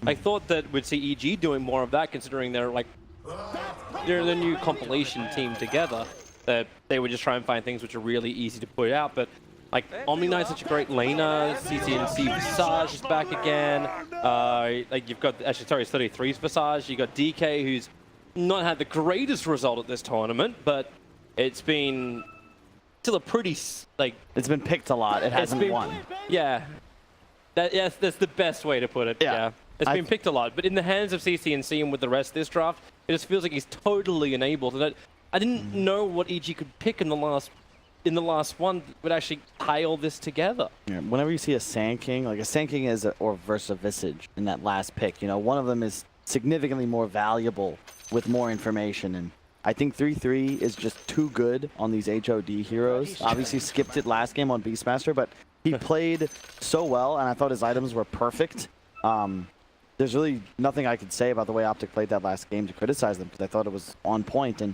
I thought that we'd see EG doing more of that, considering they're the new compilation team together. That they would just try and find things which are really easy to put out. But like Omni Knight's such a great laner. CCNC Visage is back again. Like you've got it's 33's Visage. You got DK, who's not had the greatest result at this tournament, but it's been still a pretty it's been picked a lot. It hasn't won. Yeah. Yes, that's the best way to put it. Yeah. It's been picked a lot, but in the hands of CCNC and with the rest of this draft, it just feels like he's totally enabled. And I didn't know what EG could pick in the last one would actually tie all this together. Yeah, whenever you see a Sand King, like a Sand King or versus a Visage in that last pick, you know, one of them is significantly more valuable with more information. And I think 3-3 is just too good on these HOD heroes. Obviously skipped it last game on Beastmaster, but he played so well, and I thought his items were perfect. There's really nothing I could say about the way OpTic played that last game to criticize them, because I thought it was on point. And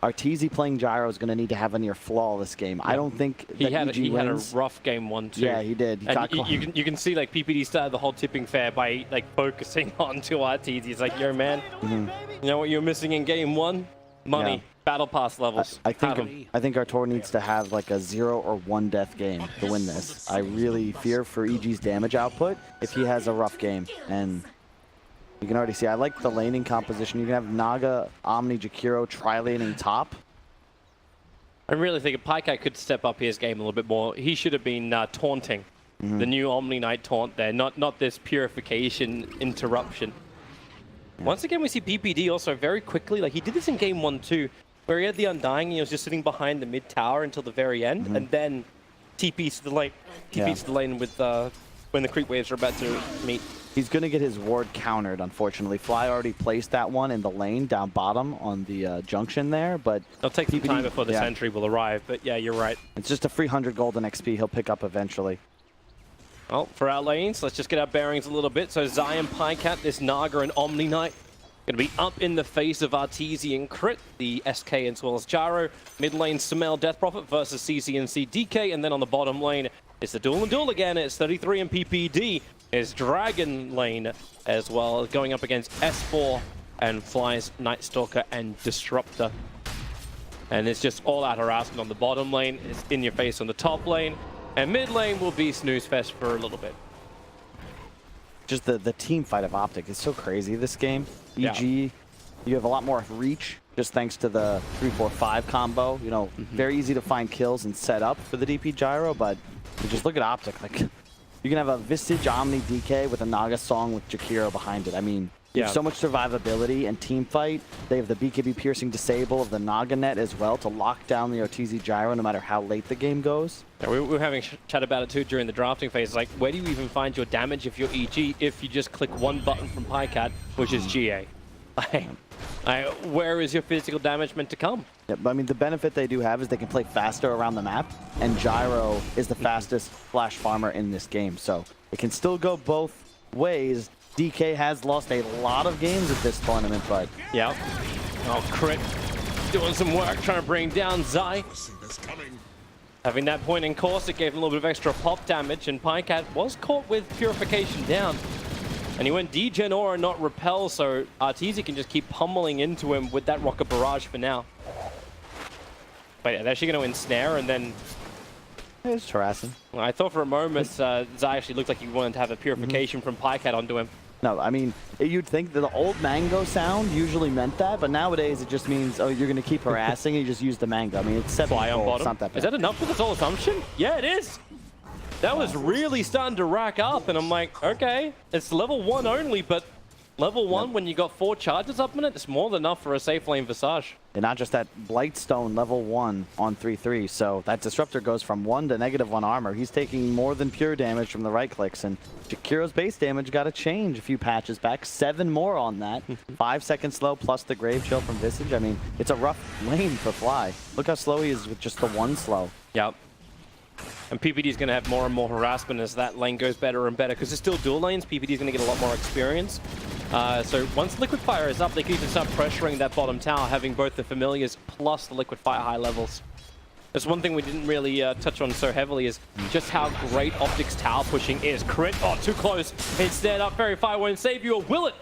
Arteezy playing Gyro is going to need to have a near flawless game. Yeah. I don't think he had a rough game 1-2. Yeah, he did. You can see like PPD started the whole tipping fair by like focusing onto Arteezy. He's like, yo man, you know what you're missing in game 1? Money. Yeah. Battle pass levels. I think our tour needs to have like a 0 or 1 death game to win this. I really fear for EG's damage output if he has a rough game. And you can already see, I like the laning composition. You can have Naga, Omni, Jakiro tri-laning top. I really think Pycat could step up his game a little bit more. He should have been taunting. The new Omni Knight taunt there, not this purification interruption. Yeah. Once again, we see PPD also very quickly, like he did this in game 1 too, where he had the Undying and he was just sitting behind the mid tower until the very end, and then TP's to the lane. TP's to the lane with when the creep waves are about to meet. He's going to get his ward countered, unfortunately. Fly already placed that one in the lane down bottom on the junction there, but it'll take some time before the sentry will arrive, but yeah, you're right. It's just a free 100 golden XP he'll pick up eventually. Well, for our lanes, let's just get our bearings a little bit. So Zion, Pycat, this Naga, and Omni Knight going to be up in the face of Arteezy and Crit, the SK as well as Gyro. Mid lane, Sumail, Death Prophet versus CCNC DK, and then on the bottom lane, it's the duel and duel again. It's 33 and PPD. Is Dragon Lane as well, going up against S4 and Fly's Night Stalker and Disruptor. And it's just all-out harassment on the bottom lane. It's in your face on the top lane. And mid lane will be snooze fest for a little bit. Just the team fight of OpTic is so crazy this game. EG, you have a lot more reach just thanks to the 3-4-5 combo. You know, very easy to find kills and set up for the DP Gyro, but you just look at OpTic, like you can have a Visage Omni DK with a Naga Song with Jakiro behind it. I mean, you have so much survivability and team fight. They have the BKB Piercing Disable of the Naga Net as well to lock down the Arteezy Gyro no matter how late the game goes. Yeah, we were having chat about it too during the drafting phase. Like, where do you even find your damage if you're EG if you just click one button from Pycat, which is GA? Where is your physical damage meant to come? Yeah, but I mean, the benefit they do have is they can play faster around the map, and Gyro is the fastest flash farmer in this game, so it can still go both ways. DK has lost a lot of games at this tournament, but... Yeah. Oh, Crit doing some work, trying to bring down Zai. Having that point in course, it gave him a little bit of extra pop damage, and Pycat was caught with Purification down. And he went Degen Aura, not Repel, so Arteezy can just keep pummeling into him with that Rocket Barrage for now. But yeah, they're actually going to ensnare, and then... It's harassing. Well, I thought for a moment Zai actually looked like he wanted to have a Purification from Pycat onto him. No, I mean, you'd think that the old mango sound usually meant that, but nowadays it just means, oh, you're going to keep harassing and you just use the mango. I mean, it's 7 Fly on bottom. It's not that bad. Is that enough for the Soul Assumption? Yeah, it is. That was really starting to rack up, and I'm like, okay, it's level 1 only, but level 1 when you got 4 charges up in it, it's more than enough for a safe lane Visage. And not just that, Blightstone level 1 on 3-3, so that Disruptor goes from 1 to -1 armor. He's taking more than pure damage from the right clicks, and Jakiro's base damage got to change a few patches back. 7 more on that. 5 seconds slow plus the Grave Chill from Visage. I mean, it's a rough lane for Fly. Look how slow he is with just the 1 slow. Yep. And PPD is going to have more and more harassment as that lane goes better and better, because there's still dual lanes. PPD is going to get a lot more experience. So once Liquid Fire is up, they can even start pressuring that bottom tower, having both the Familiars plus the Liquid Fire high levels. That's one thing we didn't really touch on so heavily is just how great OpTic's tower pushing is. Crit, oh, too close. Instead, up very far, won't save you, or will it?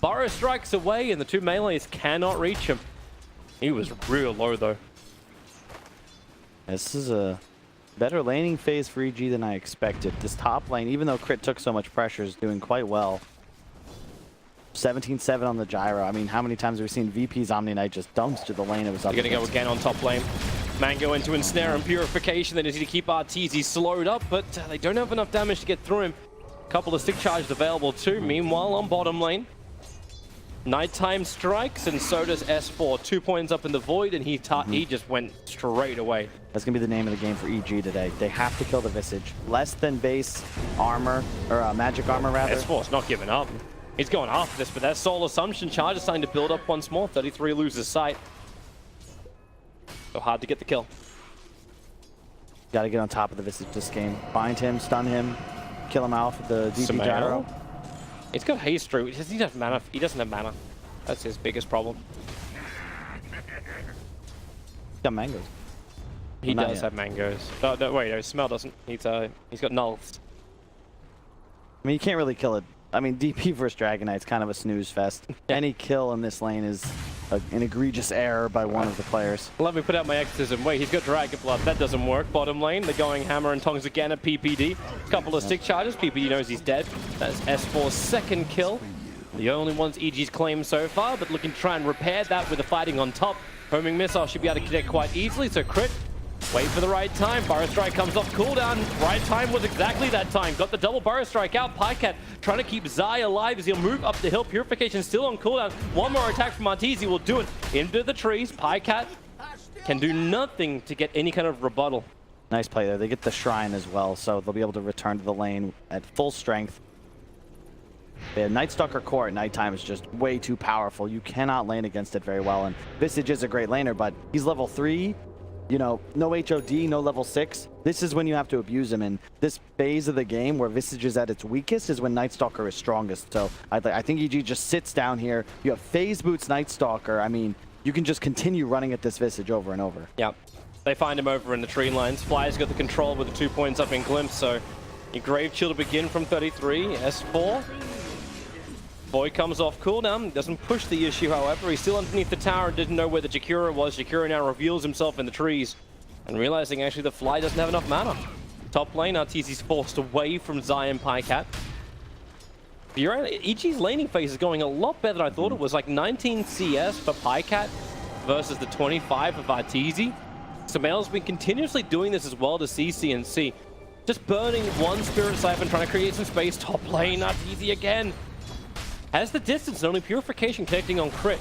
Burrow strikes away, and the two melees cannot reach him. He was real low, though. This is a better laning phase for EG than I expected. This top lane, even though Crit took so much pressure, is doing quite well. 17-7 on the gyro. I mean, how many times have we seen VP's Omni Knight just dumpster the lane it was up They're going to go again on top lane. Mango into Ensnare and Purification. They just need to keep Arteezy slowed up, but they don't have enough damage to get through him. Couple of stick charges available too. Meanwhile, on bottom lane, Nighttime strikes, and so does S4. 2 points up in the void, and he just went straight away. That's going to be the name of the game for EG today. They have to kill the Visage. Less than base armor, or magic armor, rather. S4's not giving up. He's going after this, but that Soul Assumption charge is starting to build up once more. 33 loses sight. So hard to get the kill. Got to get on top of the Visage this game. Bind him, stun him, kill him out with the DP gyro. He's got haste through. He doesn't have mana. He doesn't have mana. That's his biggest problem. He's got mangoes. He does have mangoes. No, wait, no, Smell doesn't. He's got nulls. I mean, you can't really kill it. I mean, DP versus Dragonite's kind of a snooze fest. Any kill in this lane is an egregious error by one of the players. Let me put out my exorcism. Wait, he's got Dragon Blood. That doesn't work. Bottom lane, they're going Hammer and Tongs again at PPD. Couple of stick charges. PPD knows he's dead. That's S4's second kill. The only ones EG's claimed so far, but looking to try and repair that with the fighting on top. Homing missile should be able to connect quite easily, so crit. Wait for the right time. Burrow Strike comes off cooldown. Right time was exactly that time. Got the double Burrow Strike out. Pycat trying to keep Zai alive as he'll move up the hill. Purification still on cooldown. One more attack from Arteezy will do it. Into the trees. Pycat can do nothing to get any kind of rebuttal. Nice play there. They get the Shrine as well, so they'll be able to return to the lane at full strength. The Night Stalker core at nighttime is just way too powerful. You cannot lane against it very well, and Visage is a great laner, but he's level 3. You know, no HOD, no level 6. This is when you have to abuse him, and this phase of the game where Visage is at its weakest is when Night Stalker is strongest. So I think EG just sits down here. You have phase boots Night Stalker. I mean, you can just continue running at this Visage over and over. Yeah, they find him over in the tree lines. Fly's got the control with the 2 points up in Glimpse, so your Grave Chill to begin from 33. S4. Boy comes off cooldown, doesn't push the issue, however. He's still underneath the tower and didn't know where the Jakiro was. Jakiro now reveals himself in the trees and realizing actually the Fly doesn't have enough mana. Top lane, Arteezy's forced away from Zion Pycat. EG's laning phase is going a lot better than I thought it was. Like 19 CS for Pycat versus the 25 of Arteezy. Samael's been continuously doing this as well to CC and C. Just burning one Spirit Siphon, trying to create some space. Top lane, Arteezy again. Has the distance and only Purification connecting on crit.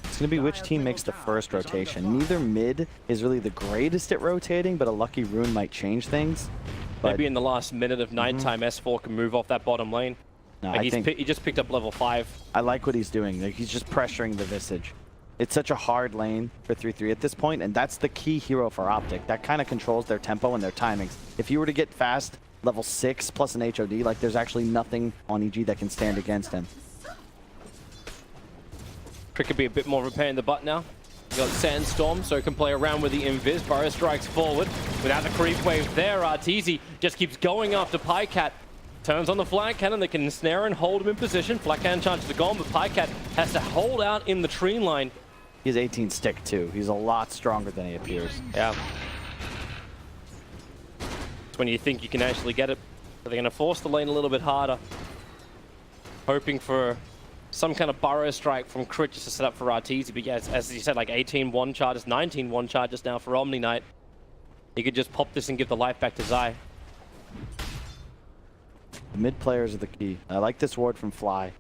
It's going to be which team makes the first rotation. Neither mid is really the greatest at rotating, but a lucky rune might change things. But maybe in the last minute of nighttime, S4 can move off that bottom lane. No, like he just picked up level 5. I like what he's doing. Like, he's just pressuring the Visage. It's such a hard lane for 3-3 at this point, and that's the key hero for OpTic. That kind of controls their tempo and their timings. If you were to get fast level 6 plus an HOD, like there's actually nothing on EG that can stand against him. Crit could be a bit more of a pain in the butt now. You got Sandstorm, so can play around with the Invis. Burrow strikes forward. Without the creep wave there, Arteezy just keeps going after Pycat. Turns on the flank cannon that can snare and hold him in position. Flat cannon charges are gone, but Pycat has to hold out in the tree line. He's 18 stick too. He's a lot stronger than he appears. Yeah. When you think you can actually get it. So they're going to force the lane a little bit harder. Hoping for some kind of Burrow Strike from Crit just to set up for Arteezy. But yeah, as you said, like 18 one charges, 19 one charges now for Omni Knight. He could just pop this and give the life back to Zai. The mid players are the key. I like this ward from Fly.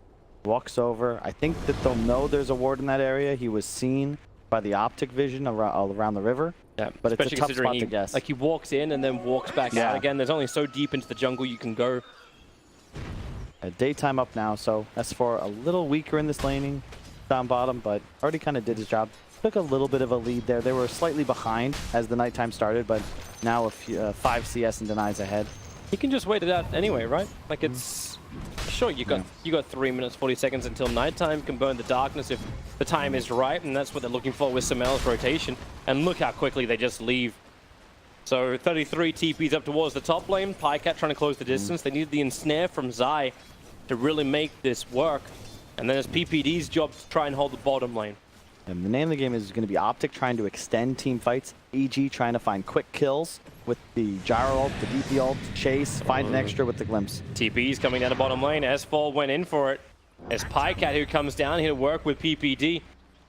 Walks over. I think that they'll know there's a ward in that area. He was seen by the OpTic vision around the river. Yeah, but it's a tough spot to guess. Like he walks in and then walks back out again. There's only so deep into the jungle you can go. Daytime up now, so S4 a little weaker in this laning down bottom, but already kind of did his job. Took a little bit of a lead there. They were slightly behind as the nighttime started, but now 5 CS and denies ahead. He can just wait it out anyway, right? Like it's sure, you got 3 minutes 40 seconds until nighttime. Can burn the darkness if the time is right, and that's what they're looking for with Sumel's rotation. And look how quickly they just leave. So 33 TPs up towards the top lane. Pycat trying to close the distance. They need the ensnare from Zai to really make this work. And then it's PPD's job to try and hold the bottom lane. And the name of the game is going to be OpTic trying to extend team fights. EG trying to find quick kills with the gyro ult, the DP ult, chase, find an extra with the glimpse. TP's coming down the bottom lane. S4 went in for it. It's Pycat who comes down here to work with PPD.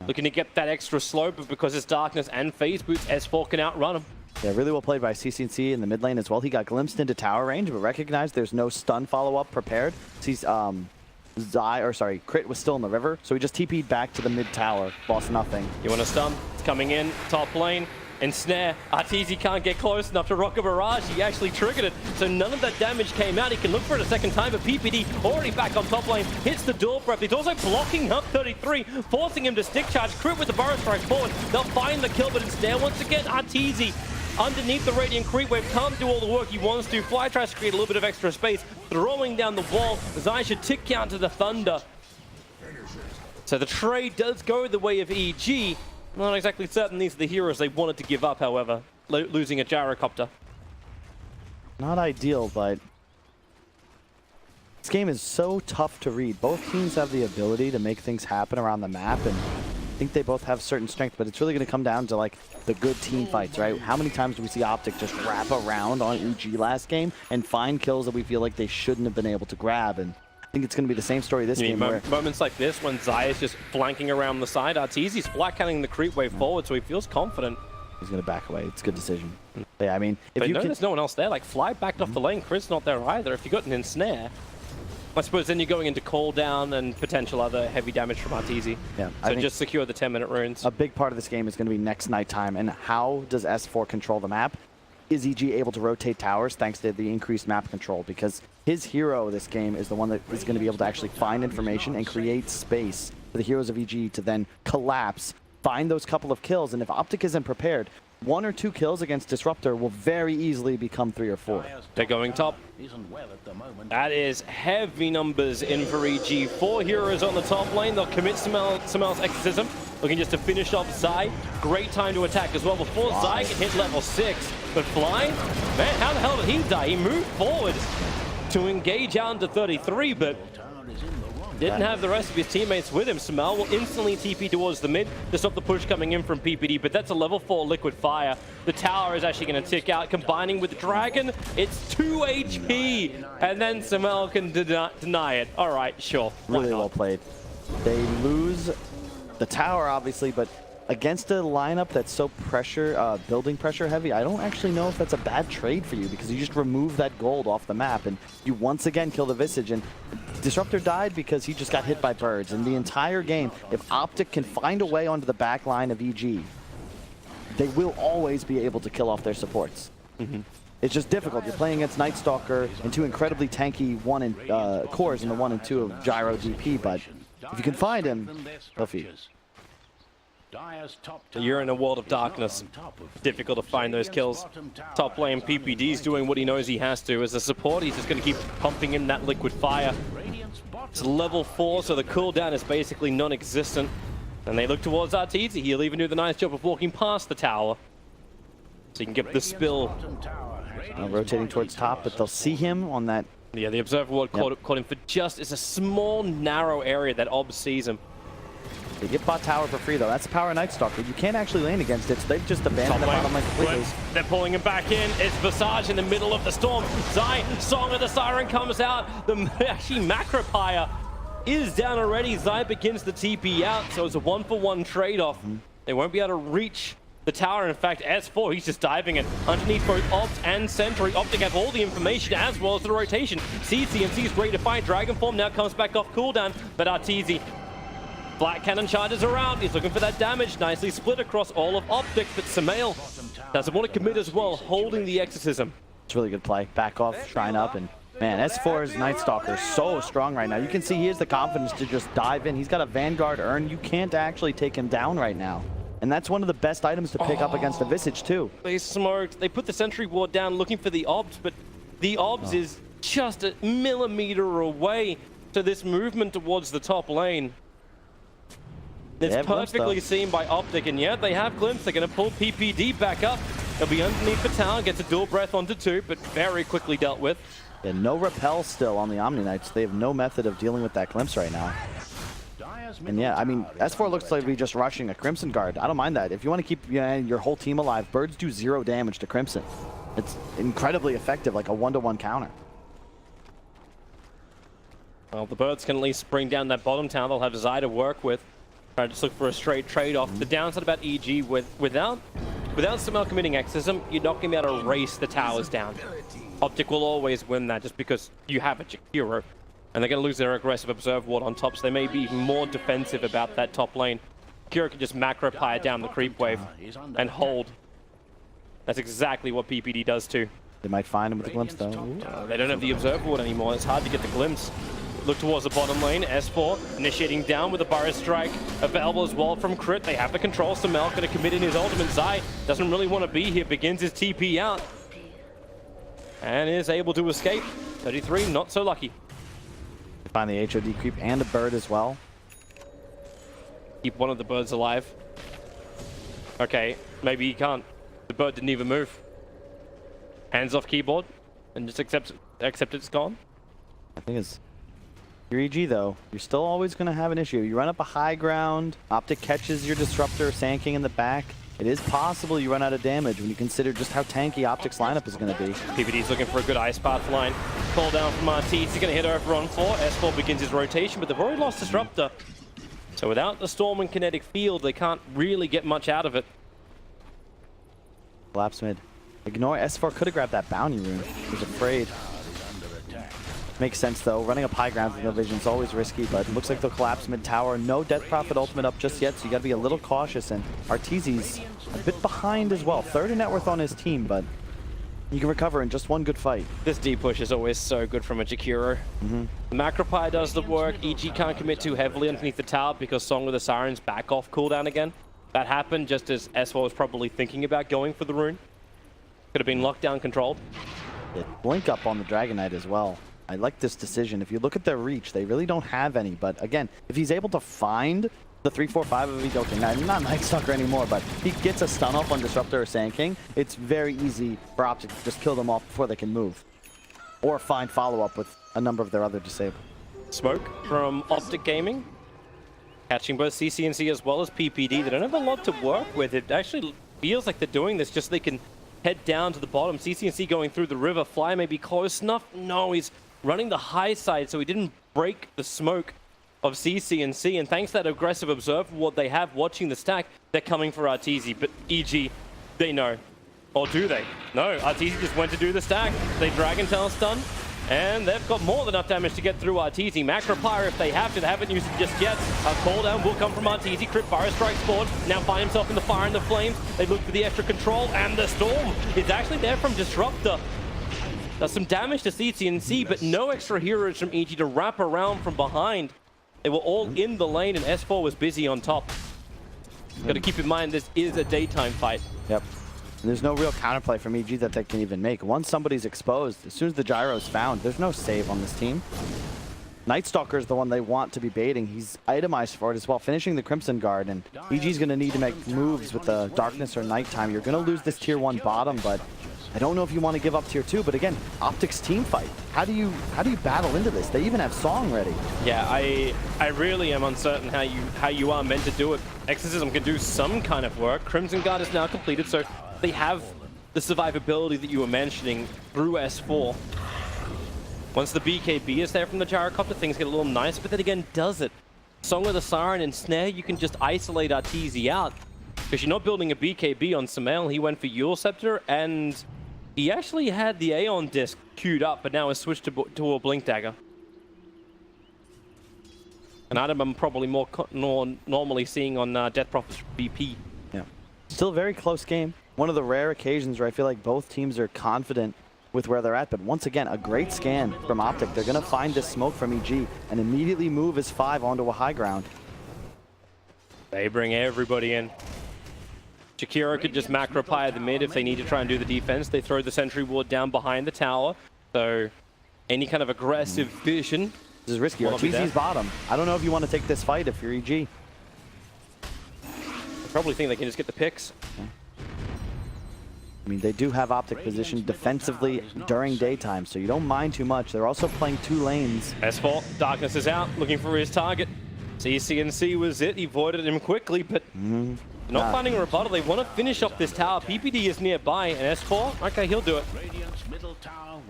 Looking to get that extra slope, but because it's darkness and phase boots, S4 can outrun him. Yeah, really well played by CCNC in the mid lane as well. He got glimpsed into tower range, but recognized there's no stun follow-up prepared. Sees Crit was still in the river, so he just TP'd back to the mid tower, lost nothing. You want to stun? It's coming in, top lane, ensnare. Arteezy can't get close enough to rock a barrage. He actually triggered it, so none of that damage came out. He can look for it a second time, but PPD already back on top lane, hits the door breath. He's also blocking up 33, forcing him to stick charge. Crit with the burrow strike forward. They'll find the kill, but ensnare once again, Arteezy underneath the Radiant Creep Wave, can't do all the work he wants to. Fly tries to create a little bit of extra space, throwing down the wall. Zai should tick count to the Thunder. So the trade does go the way of EG. Not exactly certain these are the heroes they wanted to give up, however, losing a gyrocopter. Not ideal, but this game is so tough to read. Both teams have the ability to make things happen around the map, and I think they both have certain strength, but it's really going to come down to like the good team fights, right? How many times do we see OpTic just wrap around on EG last game and find kills that we feel like they shouldn't have been able to grab? And I think it's going to be the same story this game. Moments like this when Zai is just flanking around the side, Arteezy's flat-canning the creep wave forward, so he feels confident. He's going to back away. It's a good decision. But yeah, I mean, if but you no, can... there's no one else there. Like, Fly backed off the lane. Chris not there either. If you got an ensnare, I suppose then you're going into call down and potential other heavy damage from Arteezy. Yeah, so just secure the 10-minute runes. A big part of this game is going to be next nighttime, and how does S4 control the map? Is EG able to rotate towers thanks to the increased map control? Because his hero this game is the one that is going to be able to actually find information and create space for the heroes of EG to then collapse, find those couple of kills, and if OpTic isn't prepared, 1 or 2 kills against Disruptor will very easily become 3 or 4. They're going top. That is heavy numbers in for EG. 4 heroes on the top lane. They'll commit Sumel's Exorcism. Looking just to finish off Zai. Great time to attack as well before Zai can hit level 6. But Fly, man, how the hell did he die? He moved forward to engage out into 33, but didn't have the rest of his teammates with him. Sumel will instantly TP towards the mid to stop the push coming in from PPD, but that's a level 4 liquid fire. The tower is actually going to tick out, combining with the dragon. It's 2 HP, and then Sumel can deny it. All right, sure. Really well played. They lose the tower, obviously, but against a lineup that's so building pressure heavy, I don't actually know if that's a bad trade for you, because you just remove that gold off the map and you once again kill the Visage. And Disruptor died because he just got hit by birds. And the entire game, if OpTic can find a way onto the back line of EG, they will always be able to kill off their supports. It's just difficult. You're playing against Night Stalker and 2 incredibly tanky cores in the 1 and 2 of Gyro DP, but if you can find him, they'll feed. You're in a world of darkness. Difficult to find those kills. Top lane PPD's doing what he knows he has to. As a support, he's just going to keep pumping in that liquid fire. It's level 4, so the cooldown is basically non-existent. And they look towards Arteezy. He'll even do the nice job of walking past the tower, so you can get the spill. Rotating towards top, but they'll see him on that. Yeah, the Observer Ward caught him for just, it's a small, narrow area that Ob sees him. They get bot tower for free, though. That's the power of Night Stalker. You can't actually lane against it, so they've just abandoned the bottom lane completely. They're pulling him back in. It's Visage in the middle of the storm. Zai, Song of the Siren comes out. Actually, Macropire is down already. Zai begins the TP out, so it's a 1-for-1 trade-off. They won't be able to reach the tower. In fact, S4, he's just diving it underneath both Opt and Sentry. OpTic have all the information as well as the rotation. CCNC's ready to fight. Dragon Form now comes back off cooldown, but Arteezy, Black Cannon charges around. He's looking for that damage. Nicely split across all of OpTic, but Sumail doesn't want to commit as well, holding the Exorcism. It's a really good play. Back off, shrine up, and man, S4's Night Stalker is so strong right now. You can see he has the confidence to just dive in. He's got a Vanguard urn. You can't actually take him down right now. And that's one of the best items to pick up against the Visage, too. They smoked. They put the Sentry Ward down looking for the Obs, but the Obs is just a millimeter away. to this movement towards the top lane. It's perfectly seen by OpTic, and yet they have glimpse. They're going to pull PPD back up. He'll be underneath the tower, gets a dual breath onto 2, but very quickly dealt with. Yeah, no repel still on the Omni Knights. They have no method of dealing with that glimpse right now. And yeah, I mean, S4 looks like to be just rushing a Crimson Guard. I don't mind that. If you want to keep your whole team alive, Birds do 0 damage to Crimson. It's incredibly effective, like a 1-to-1 counter. Well, the Birds can at least bring down that bottom tower. They'll have Zai to work with. Try to just look for a straight trade-off. The downside about EG, without Sumail committing exorcism, you're not going to be able to race the towers down. OpTic will always win that just because you have a Jakiro. And they're going to lose their aggressive Observe Ward on top, so they may be even more defensive about that top lane. Jakiro can just macro pyre down the creep wave and hold. That's exactly what PPD does too. They might find him with the glimpse though. They don't have the Observe Ward anymore. It's hard to get the glimpse. Look towards the bottom lane. S4 initiating down with a Burrow Strike. Available as well from Crit. They have the control. Sumail going to commit in his ultimate. Zai doesn't really want to be here. Begins his TP out. And is able to escape. 33, not so lucky. Find the HOD creep and a bird as well. Keep one of the birds alive. Okay, maybe he can't. The bird didn't even move. Hands off keyboard and just accept it's gone. I think it's your EG though. You're still always going to have an issue. You run up a high ground, OpTic catches your disruptor, Sand King in the back. It is possible you run out of damage when you consider just how tanky OpTic's lineup is going to be. PPD's looking for a good Ice Path line. Call down from RT. He's going to hit over on 4. S4 begins his rotation, but they've already lost Disruptor. So without the Storm and Kinetic Field, they can't really get much out of it. Collapse mid. Ignore S4 could have grabbed that bounty rune. He was afraid. Makes sense though. Running up high ground with no vision is always risky, but it looks like they'll collapse mid tower. No Death Prophet ultimate up just yet, so you got to be a little cautious. And Arteezy's a bit behind as well. Third in net worth on his team, but you can recover in just one good fight. This D push is always so good from a Jakiro. The Macropie does the work. EG can't commit too heavily underneath the tower because Song of the Sirens back off cooldown again. That happened just as S4 was probably thinking about going for the rune. Could have been lockdown controlled. Blink up on the Dragon Knight as well. I like this decision. If you look at their reach, they really don't have any. But again, if he's able to find the 3-4-5 of Evo King, not Night Stalker anymore, but he gets a stun off on Disruptor or Sand King, it's very easy for OpTic to just kill them off before they can move. Or find follow-up with a number of their other disabled. Smoke from OpTic Gaming. Catching both CCNC as well as PPD. They don't have a lot to work with. It actually feels like they're doing this just so they can head down to the bottom. CCNC going through the river. Fly may be close enough. No, he's running the high side, so he didn't break the smoke of CCNC. And thanks to that aggressive observer, what they have watching the stack, they're coming for Arteezy. But EG, they know. Or do they? No, Arteezy just went to do the stack. They Dragon Tail stun. And they've got more than enough damage to get through Arteezy. Macro Pyre if they have to. They haven't used it just yet. A call down will come from Arteezy. Crit Burrow Strike spawn. Now find himself in the fire and the flames. They look for the extra control. And the Storm is actually there from Disruptor. Does some damage to CCNC, but no extra heroes from EG to wrap around from behind. They were all in the lane, and S4 was busy on top. Got to keep in mind, this is a daytime fight. Yep. And there's no real counterplay from EG that they can even make. Once somebody's exposed, as soon as the gyro's found, there's no save on this team. Night Stalker is the one they want to be baiting. He's itemized for it as well, finishing the Crimson Guard, and EG's going to need to make moves with the Darkness or Nighttime. You're going to lose this tier 1 bottom, but I don't know if you want to give up tier 2, but again, OpTic's team fight. How do you battle into this? They even have Song ready. Yeah, I really am uncertain how you are meant to do it. Exorcism can do some kind of work. Crimson Guard is now completed, so they have the survivability that you were mentioning through S4. Once the BKB is there from the Gyrocopter, things get a little nicer, but then again, does it? Song of the Siren and Snare, you can just isolate Arteezy out. Because you're not building a BKB on Sumail. He went for Eul Scepter, and he actually had the Aeon Disc queued up, but now has switched to a Blink Dagger. An item I'm probably more normally seeing on Death Prophet's BP. Yeah. Still a very close game. One of the rare occasions where I feel like both teams are confident with where they're at, but once again, a great scan from OpTic. They're going to find this smoke from EG and immediately move his 5 onto a high ground. They bring everybody in. Jakiro could just macro pyre the mid if they need to try and do the defense. They throw the sentry ward down behind the tower. So any kind of aggressive vision This is risky. Wanna be there? RTZ's bottom. I don't know if you want to take this fight if you're EG. I probably think they can just get the picks. I mean, they do have OpTic positioned defensively during daytime, so you don't mind too much. They're also playing 2 lanes. S4, Darkness is out, looking for his target. CCNC was it, he voided him quickly, but not finding a rebuttal. They want to finish up this tower. PPD is nearby, and S4, okay, he'll do it.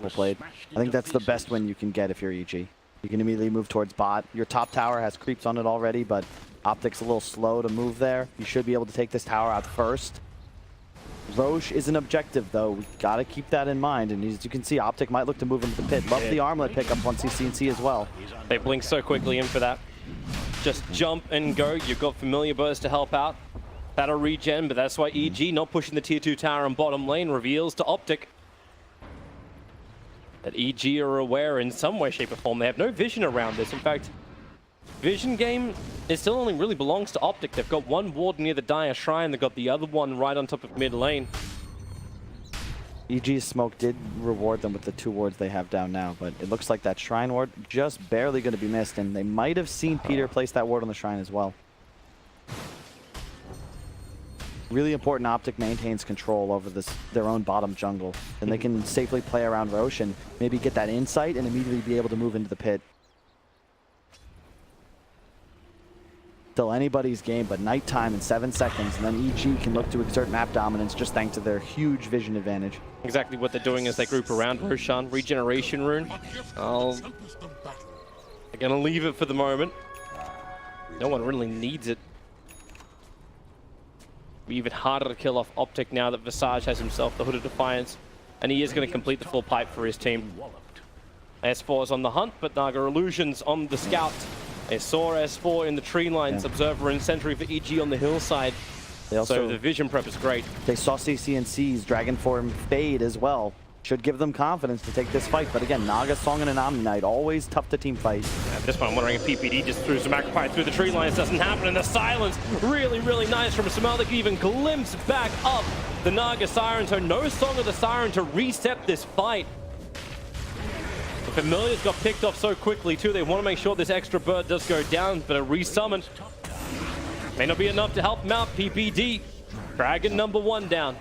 Well played. I think that's the best win you can get if you're EG. You can immediately move towards bot. Your top tower has creeps on it already, but OpTic's a little slow to move there. You should be able to take this tower out first. Roche is an objective, though. We got to keep that in mind. And as you can see, OpTic might look to move into the pit. Love the armlet pickup on CCNC as well. They blink so quickly in for that. Just jump and go. You've got Familiar Burst to help out. That'll regen, but that's why EG not pushing the tier 2 tower in bottom lane reveals to OpTic that EG are aware in some way, shape, or form. They have no vision around this. In fact, vision game, it still only really belongs to OpTic. They've got one ward near the Dire Shrine. They've got the other one right on top of mid lane. EG's smoke did reward them with the 2 wards they have down now, but it looks like that Shrine ward just barely going to be missed, and they might have seen Peter place that ward on the Shrine as well. Really important OpTic maintains control over their own bottom jungle, and they can safely play around Roche and maybe get that insight and immediately be able to move into the pit. Still anybody's game, but nighttime in 7 seconds, and then EG can look to exert map dominance just thanks to their huge vision advantage. Exactly what they're doing is they group around Roshan, regeneration rune. They're gonna leave it for the moment. No one really needs it. Be even harder to kill off OpTic now that Visage has himself the Hood of Defiance, and he is going to complete the full pipe for his team. S4 is on the hunt, but Naga Illusions on the scout. They saw S4 in the tree lines, Observer and Sentry for EG on the hillside. So the vision prep is great. They saw CCNC's Dragon Form fade as well. Should give them confidence to take this fight, but again, Naga, Song, and an Omni Knight, always tough to team fight. At this point, I'm wondering if PPD just threw some Magpie through the tree lines. Doesn't happen, and the silence, really, really nice from Samel. They can even glimpse back up the Naga Siren, so no Song of the Siren to reset this fight. The Familiars got picked off so quickly, too. They want to make sure this extra bird does go down, but a resummon may not be enough to help them out. PPD, Dragon number 1 down.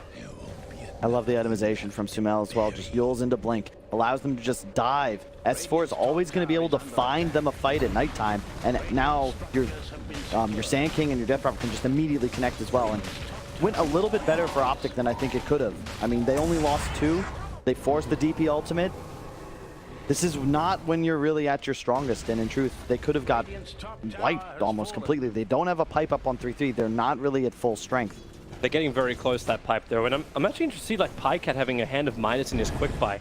I love the itemization from Sumel as well. Just yules into Blink. Allows them to just dive. S4 is always going to be able to find them a fight at nighttime. And now your Sand King and your Death Prophet can just immediately connect as well. And went a little bit better for OpTic than I think it could have. I mean, they only lost 2. They forced the DP ultimate. This is not when you're really at your strongest. And in truth, they could have got wiped almost completely. They don't have a pipe up on 3-3. They're not really at full strength. They're getting very close to that pipe though, and I'm actually interested to see like Pycat having a hand of Midas in his quick buy.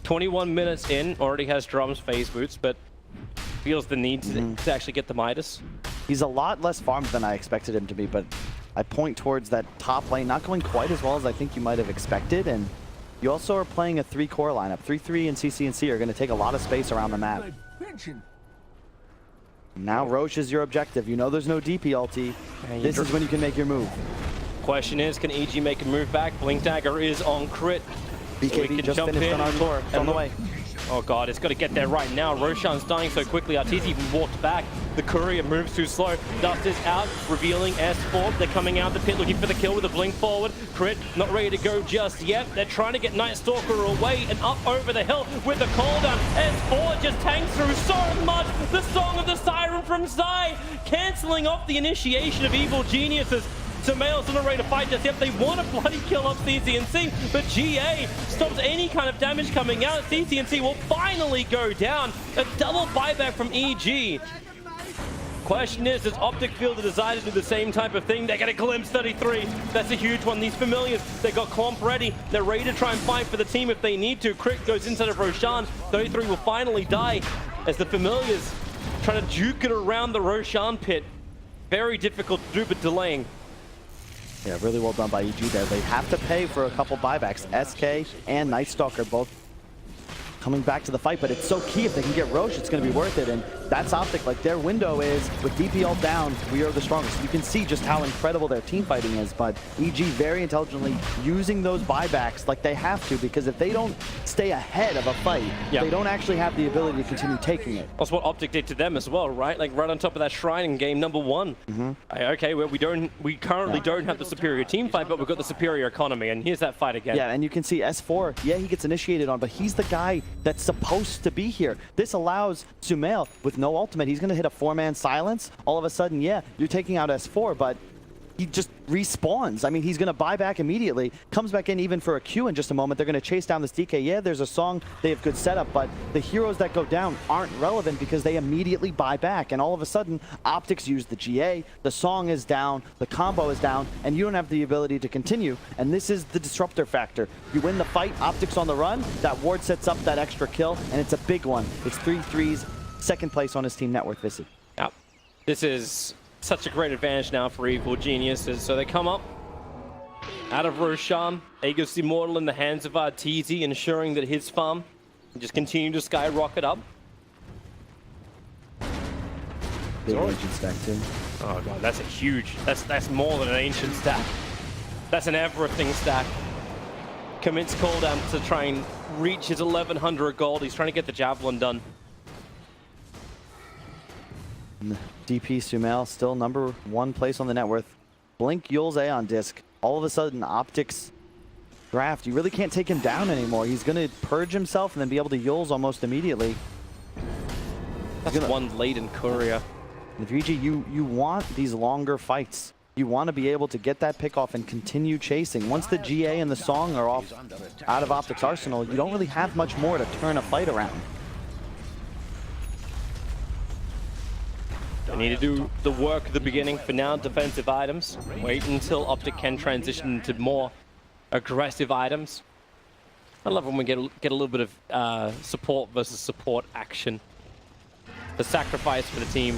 21 minutes in, already has drums, phase boots, but feels the need to actually get the Midas. He's a lot less farmed than I expected him to be, but I point towards that top lane not going quite as well as I think you might have expected, and you also are playing a 3-core lineup. 3-3 and CCNC are going to take a lot of space around the map. Now Roche is your objective. You know there's no DP ulti. This is when you can make your move. Question is, can EG make a move back? Blink Dagger is on crit. BKB just finished on our tour. It's on the way. Oh god, it's got to get there right now. Roshan's dying so quickly. Arteezy even walked back. The courier moves too slow. Dust is out, revealing S4. They're coming out the pit looking for the kill with a blink forward. Crit not ready to go just yet. They're trying to get Night Stalker away and up over the hill with the cooldown. S4 just tanks through so much. The Song of the Siren from Zai, cancelling off the initiation of Evil Geniuses. So Male's not ready to fight just yet. They want to bloody kill off CCNC, but GA stops any kind of damage coming out. CCNC will finally go down. A double buyback from EG. Question is, does OpTic feel the desire to do the same type of thing? They get a glimpse 33. That's a huge one. These Familiars, they got Clomp ready. They're ready to try and fight for the team if they need to. Crit goes inside of Roshan. 33 will finally die as the Familiars trying to juke it around the Roshan pit. Very difficult to do, but delaying. Yeah, really well done by EG there. They have to pay for a couple buybacks. SK and Night Stalker both coming back to the fight, but it's so key. If they can get Roche, it's going to be worth it, and that's OpTic. Like, their window is, with DP ult down, we are the strongest. You can see just how incredible their team fighting is, but EG very intelligently using those buybacks like they have to, because if they don't stay ahead of a fight, they don't actually have the ability to continue taking it. That's what OpTic did to them as well, right? Like, right on top of that shrine in game number 1. Okay, well, we currently don't have the superior team fight, but we've got the superior economy, and here's that fight again. Yeah, and you can see S4, yeah, he gets initiated on, but he's the guy that's supposed to be here. This allows Sumail, with no ultimate, he's going to hit a 4-man silence. All of a sudden, yeah, you're taking out S4, but he just respawns. I mean, he's going to buy back immediately, comes back in even for a Q in just a moment. They're going to chase down this DK. Yeah, there's a song, they have good setup, but the heroes that go down aren't relevant because they immediately buy back. And all of a sudden, OpTic's use the GA, the song is down, the combo is down, and you don't have the ability to continue. And this is the disruptor factor. You win the fight, OpTic's on the run, that ward sets up that extra kill, and it's a big one. It's 3-3s, second place on his team net worth Visage. Yeah, this is such a great advantage now for Evil Geniuses. So they come up out of Roshan. Aegis Immortal in the hands of Arteezy, ensuring that his farm can just continue to skyrocket up. Big ancient stack too. Oh god, that's a huge, that's more than an ancient stack. That's an everything stack. Commits cooldown to try and reach his 1100 gold. He's trying to get the javelin done. DP Sumail still number 1 place on the net worth. Blink Yule's A on disc. All of a sudden, OpTic's draft, you really can't take him down anymore. He's going to purge himself and then be able to Yule's almost immediately. That's one laden courier. If EG, you want these longer fights. You want to be able to get that pick off and continue chasing. Once the GA and the song are off out of OpTic's arsenal, you don't really have much more to turn a fight around. They need to do the work at the beginning. For now, defensive items. Wait until OpTic can transition into more aggressive items. I love when we get a little bit of support versus support action. The sacrifice for the team.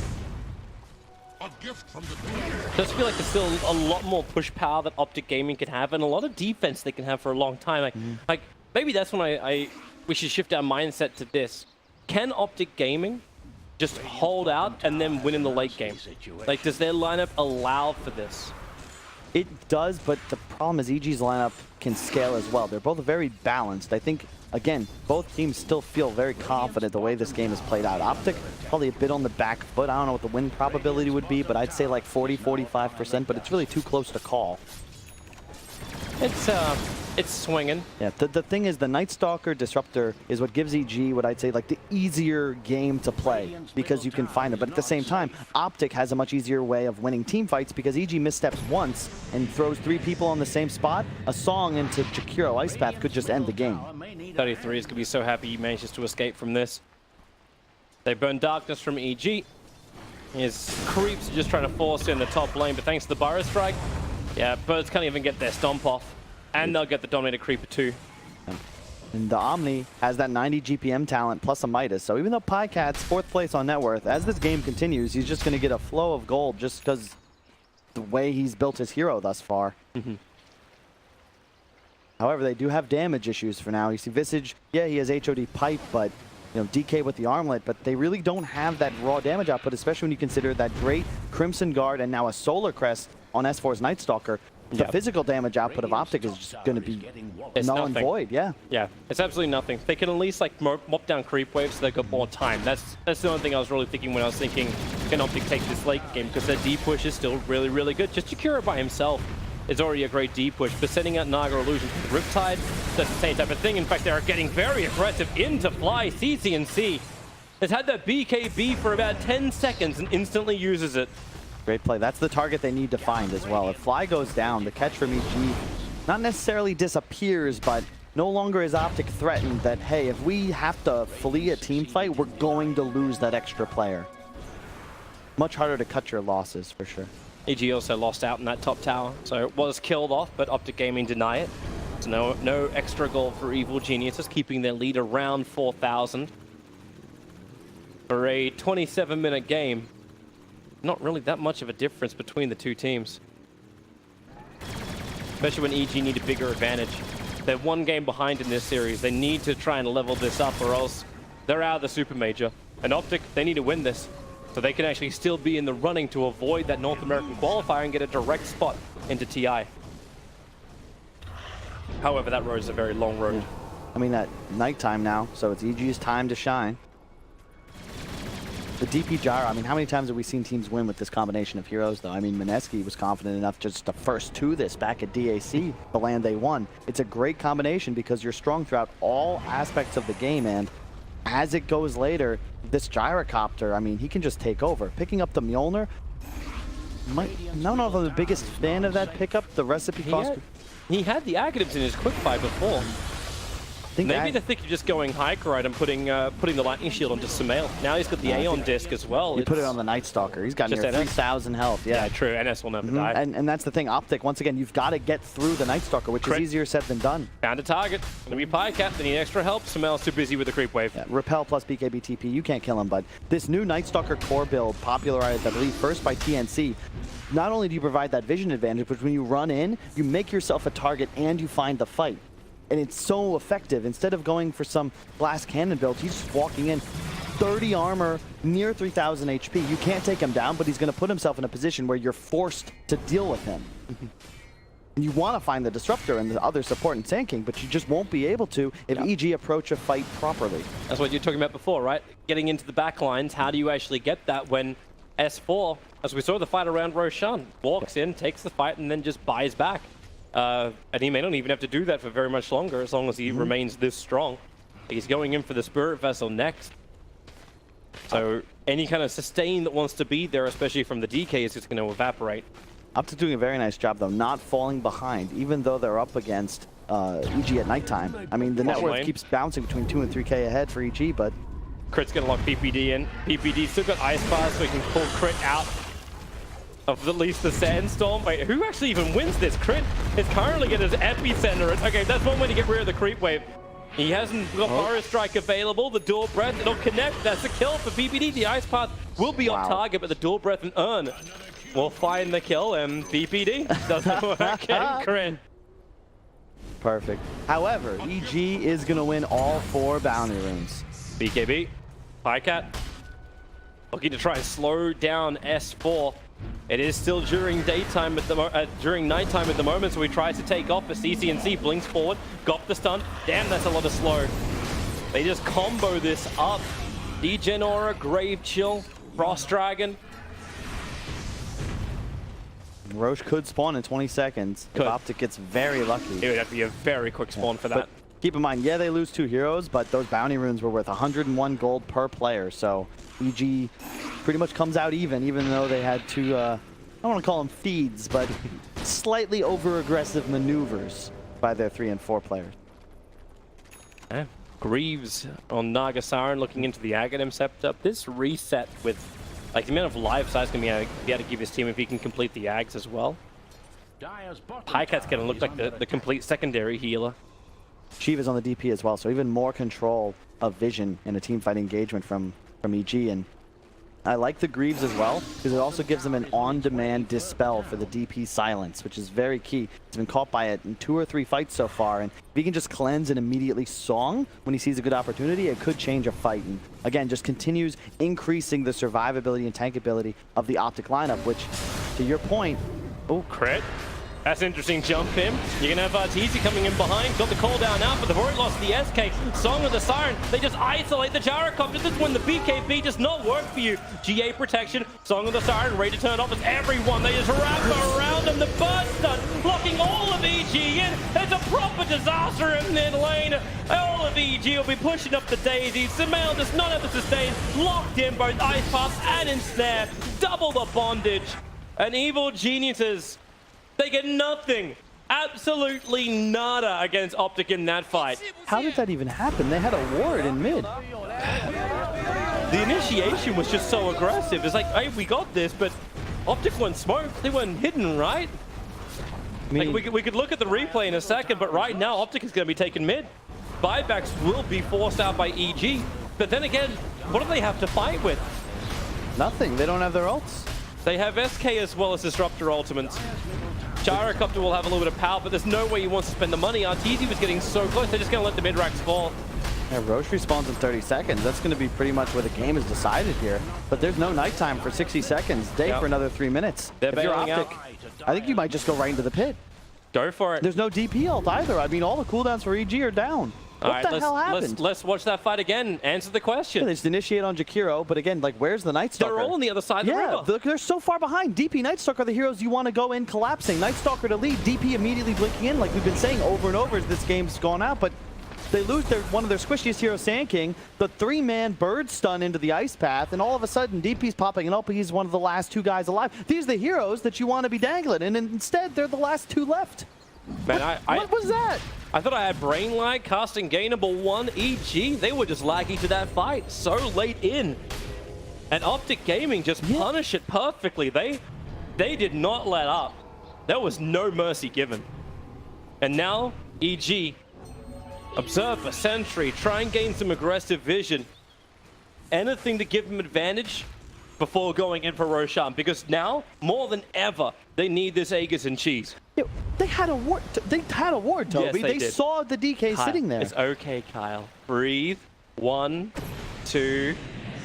Just feel like there's still a lot more push power that OpTic Gaming can have, and a lot of defense they can have for a long time. Like maybe that's when we should shift our mindset to this. Can OpTic Gaming just hold out and then win in the late game? Like, does their lineup allow for this? It does, but the problem is EG's lineup can scale as well. They're both very balanced. I think, again, both teams still feel very confident the way this game is played out. OpTic, probably a bit on the back foot. I don't know what the win probability would be, but I'd say like 40-45%, but it's really too close to call. It's swinging. Yeah, the thing is, the Night Stalker Disruptor is what gives EG what I'd say like the easier game to play, because you can find it. But at the same time, OpTic has a much easier way of winning team fights because EG missteps once and throws 3 people on the same spot. A song into Jakiro Ice Path could just end the game. 33 is going to be so happy he manages to escape from this. They burn Darkness from EG. His creeps are just trying to force in the top lane, but thanks to the Burrow Strike, yeah, Birds can't even get their stomp off. And they'll get the Dominator Creeper too. And the Omni has that 90 GPM talent plus a Midas. So even though Pycat's 4th place on net worth, as this game continues, he's just going to get a flow of gold just because the way he's built his hero thus far. However, they do have damage issues for now. You see Visage, yeah, he has HOD Pipe, but you know, DK with the armlet, but they really don't have that raw damage output, especially when you consider that great Crimson Guard and now a Solar Crest on S4's Night Stalker. The physical damage output of OpTic is just going to be null and void. Yeah, it's absolutely nothing. They can at least like mop down creep waves so they got more time. That's the only thing I was really thinking when I was thinking, can OpTic take this late game? Because their D push is still really, really good. Just Jakiro by himself is already a great D push, but sending out Naga Illusion to the Riptide, that's the same type of thing. In fact, they are getting very aggressive into Fly. CCNC has had that BKB for about 10 seconds and instantly uses it. Great play. That's the target they need to find as well. If Fly goes down, the catch from EG not necessarily disappears, but no longer is OpTic threatened that, hey, if we have to flee a team fight, we're going to lose that extra player. Much harder to cut your losses, for sure. EG also lost out in that top tower, so it was killed off, but OpTic Gaming deny it. So no extra goal for Evil Geniuses, keeping their lead around 4,000. For a 27-minute game, not really that much of a difference between the two teams. Especially when EG need a bigger advantage. They're one game behind in this series. They need to try and level this up or else they're out of the Super Major. And OpTic, they need to win this so they can actually still be in the running to avoid that North American qualifier and get a direct spot into TI. However, that road is a very long road. I mean, at nighttime now, so it's EG's time to shine. The DP Gyro, I mean, how many times have we seen teams win with this combination of heroes, though? I mean, Mineski was confident enough just to first to this back at DAC, the land they won. It's a great combination because you're strong throughout all aspects of the game, and as it goes later, this Gyrocopter, I mean, he can just take over. Picking up the Mjolnir, I don't know if I'm the biggest fan of that pickup. The recipe cost... He had the Agatives in his quickfire before. Maybe they think you're just going Hiker and putting the Lightning Shield onto Sumail. Now he's got the Aeon Disc as well. You put it on the Night Stalker. He's got near 3,000 health. Yeah, true. NS will never die. And that's the thing. OpTic, once again, you've got to get through the Night Stalker, which is easier said than done. Found a target. Gonna be Pycat. They need extra help. Sumail's too busy with the creep wave. Yeah, Repel plus BKB TP. You can't kill him, but this new Night Stalker core build, popularized, I believe, first by TNC, not only do you provide that vision advantage, but when you run in, you make yourself a target and you find the fight. And it's so effective. Instead of going for some blast cannon build, he's just walking in. 30 armor, near 3,000 HP. You can't take him down, but he's going to put himself in a position where you're forced to deal with him. And you want to find the Disruptor and the other support in Sand King, but you just won't be able to if EG approach a fight properly. That's what you're talking about before, right? Getting into the back lines, how do you actually get that when S4, as we saw the fight around Roshan, walks in, takes the fight, and then just buys back. And he may not even have to do that for very much longer as long as he remains this strong. He's going in for the Spirit Vessel next. So any kind of sustain that wants to be there, especially from the DK, is just going to evaporate. OpTic doing a very nice job, though, not falling behind, even though they're up against EG at nighttime. I mean, the net worth keeps bouncing between 2 and 3K ahead for EG, but... Crit's going to lock PPD in. PPD still got Ice Bars, so he can pull Crit out of at least the Sandstorm. Wait, who actually even wins this? Crit is currently at his epicenter. Okay, that's one way to get rid of the creep wave. He hasn't got Forest Strike available. The Dual Breath, it'll connect. That's a kill for PPD. The Ice Path will be on target, but the Dual Breath and Urn will find the kill, and PPD doesn't work in Crit. Perfect. However, EG is going to win all 4 bounty runes. BKB, Pycat, looking to try and slow down S4. It is still during daytime at the during nighttime at the moment, so he tries to take off. But CCNC blinks forward, got the stun. Damn, that's a lot of slow. They just combo this up. Degen Aura, Grave Chill, Frost Dragon. Roche could spawn in 20 seconds if OpTic gets very lucky. It would have to be a very quick spawn for that. But keep in mind, yeah, they lose 2 heroes, but those bounty runes were worth 101 gold per player, so EG pretty much comes out even though they had to, I don't want to call them feeds, but slightly over-aggressive maneuvers by their 3 and 4 players. Yeah. Greaves on Nagasaran looking into the Aghanim Scepter. This reset with like the amount of life size going to be able to give his team if he can complete the Ags as well. Pycat's going to look like the complete secondary healer. Shiva's on the DP as well, so even more control of vision in a teamfight engagement from EG. And I like the Greaves as well, because it also gives them an on-demand dispel for the DP silence, which is very key. He's been caught by it in 2 or 3 fights so far, and if he can just cleanse and immediately song when he sees a good opportunity, it could change a fight. And again, just continues increasing the survivability and tankability of the OpTic lineup, which, to your point... Oh, Crit. That's an interesting jump in. You're going to have Arteezy coming in behind. Got the call down out, but they've already lost the SK. Song of the Siren. They just isolate the Gyrocopter. This is when the BKB does not work for you. GA protection. Song of the Siren ready to turn off as everyone. They just wrap around them. The burst stun locking all of EG in. It's a proper disaster in mid lane. All of EG will be pushing up the daisies. Sumail does not have the sustain. Locked in both Ice Pass and Ensnare. Double the bondage. And Evil Geniuses, they get nothing, absolutely nada against OpTic in that fight. How did that even happen? They had a ward in mid. The initiation was just so aggressive. It's like, hey, we got this, but OpTic weren't smoked. They weren't hidden, right? I mean, like we could look at the replay in a second, but right now OpTic is going to be taken mid. Buybacks will be forced out by EG, but then again, what do they have to fight with? Nothing. They don't have their ults. They have SK as well as Disruptor ultimates. Gyrocopter will have a little bit of power, but there's no way he wants to spend the money. Arteezy was getting so close, they're just going to let the mid-racks fall. Yeah, Roche respawns in 30 seconds. That's going to be pretty much where the game is decided here. But there's no nighttime for 60 seconds. Day for another 3 minutes. They're if you're bailing OpTic, I think you might just go right into the pit. Go for it. There's no DP ult either. I mean, all the cooldowns for EG are down. What the hell happened? Let's watch that fight again. Answer the question. Yeah, they just initiate on Jakiro, but again, like, where's the Night Stalker? They're all on the other side of the river. Look, they're so far behind. DP, Night Stalker are the heroes you want to go in collapsing. Night Stalker to lead, DP immediately blinking in, like we've been saying over and over as this game's gone out, but they lose one of their squishiest heroes, Sand King, the 3-man bird stun into the ice path, and all of a sudden DP's popping and up. He's one of the last 2 guys alive. These are the heroes that you want to be dangling, and instead they're the last 2 left. Man, what was that? I thought I had brain lag casting game number 1 EG. They were just laggy to that fight so late in. And OpTic Gaming just punished it perfectly. They did not let up. There was no mercy given. And now EG, Observer, Sentry, try and gain some aggressive vision. Anything to give them advantage before going in for Roshan, because now, more than ever, they need this Aegis and cheese. Yeah, they had a ward, Toby. Yes, they did. Saw the DK Kyle, sitting there. It's okay, Kyle. Breathe. 1, 2,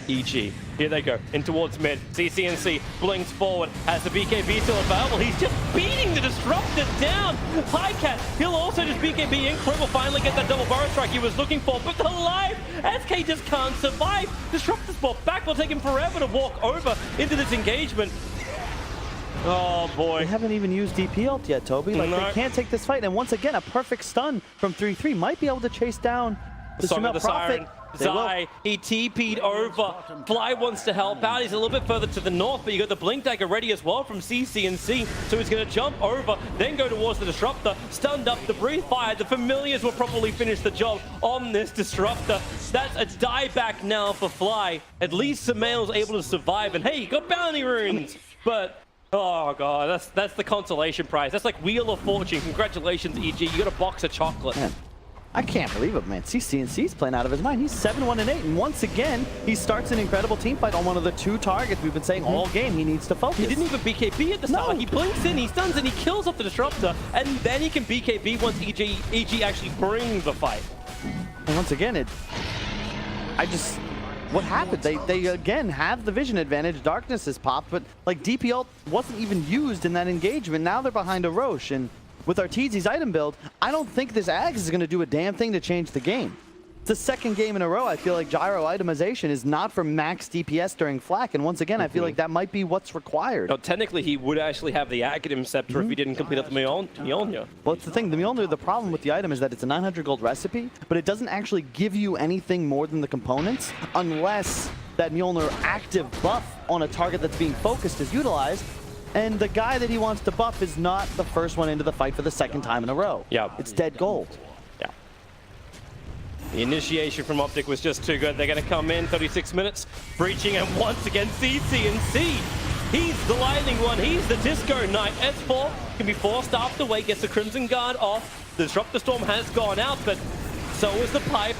EG. Here they go. In towards mid. CCNC blinks forward. Has the BKB still available. He's just beating the Disruptor down. Highcat, he'll also just BKB in. Crit will finally get that double burrow strike he was looking for. But the life, SK just can't survive. Disruptor's brought back. Will take him forever to walk over into this engagement. Oh boy. They haven't even used DP ult yet, Toby. Like, No. they can't take this fight. And once again, a perfect stun from 3-3 might be able to chase down the Song of the Prophet. Siren. Zai, he TP'd over. Fly wants to help out. He's a little bit further to the north, but you got the Blink Dagger ready as well from CCNC. So he's going to jump over, then go towards the Disruptor. Stunned up, the Breathe Fire. The Familiars will probably finish the job on this Disruptor. That's a dieback now for Fly. At least Samael's able to survive. And hey, you got Bounty Runes. But oh god, that's the consolation prize. That's like Wheel of Fortune. Congratulations, EG. You got a box of chocolate. Man, I can't believe it, man. CCNC's playing out of his mind. He's 7-1-8, and once again, he starts an incredible team fight on one of the 2 targets we've been saying all game he needs to focus. He didn't even BKB at the start. No. He blinks in, he stuns, and he kills off the Disruptor, and then he can BKB once EG actually brings the fight. And once again, what happened? They again have the vision advantage. Darkness has popped, but like DP ult wasn't even used in that engagement. Now they're behind a Roche, and with Arteezy's item build, I don't think this Ags is going to do a damn thing to change the game. It's the second game in a row I feel like gyro itemization is not for max DPS during Flak, and once again, I feel like that might be what's required. Now, technically, he would actually have the Academ Scepter if he didn't complete up the Mjolnir. Well, it's the thing. The Mjolnir, the problem with the item is that it's a 900 gold recipe, but it doesn't actually give you anything more than the components unless that Mjolnir active buff on a target that's being focused is utilized. And the guy that he wants to buff is not the first one into the fight for the second time in a row. Yeah. It's dead gold. Yeah. The initiation from OpTic was just too good. They're going to come in 36 minutes, breaching, and once again, CCNC. He's the lightning one. He's the Disco Knight. S4 can be forced after wait, gets the Crimson Guard off. The Disruptor Storm has gone out, but so is the Pipe.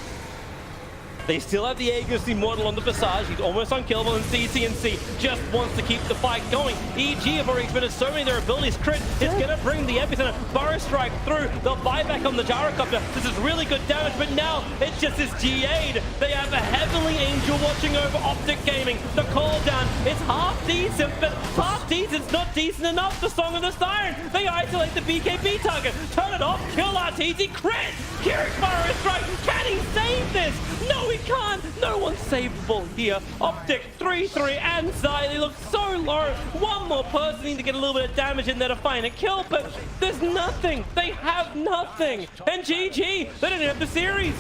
They still have the Aegis Immortal on the Visage. He's almost unkillable, and CCNC just wants to keep the fight going. EG have already expended so many of their abilities. Crit is going to bring the epicenter. Burrow Strike through. They'll buy back on the Gyrocopter. This is really good damage, but now it's just this GA'd. They have a Heavenly Angel watching over OpTic Gaming. The call down is half decent, but half decent's not decent enough. The Song of the Siren. They isolate the BKB target. Turn it off. Kill Arteezy. Crit. Keurig Burrow Strike. Can he save this? No, he can't. No one's savable here. OpTic 3-3 and Zai. They look so low. One more person needs to get a little bit of damage in there to find a kill, but there's nothing. They have nothing. And GG, they don't have the series.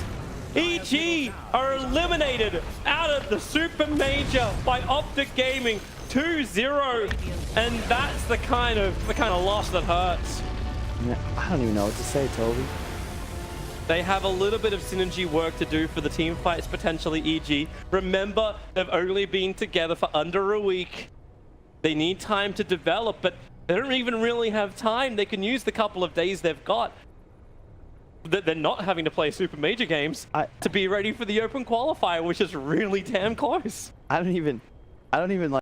EG are eliminated out of the Super Major by OpTic Gaming 2-0. And that's the kind of loss that hurts. Yeah, I don't even know what to say, Toby. They have a little bit of synergy work to do for the team fights, potentially, EG. Remember, they've only been together for under a week. They need time to develop, but they don't even really have time. They can use the couple of days they've got. They're not having to play Super Major games to be ready for the Open Qualifier, which is really damn close. I don't even like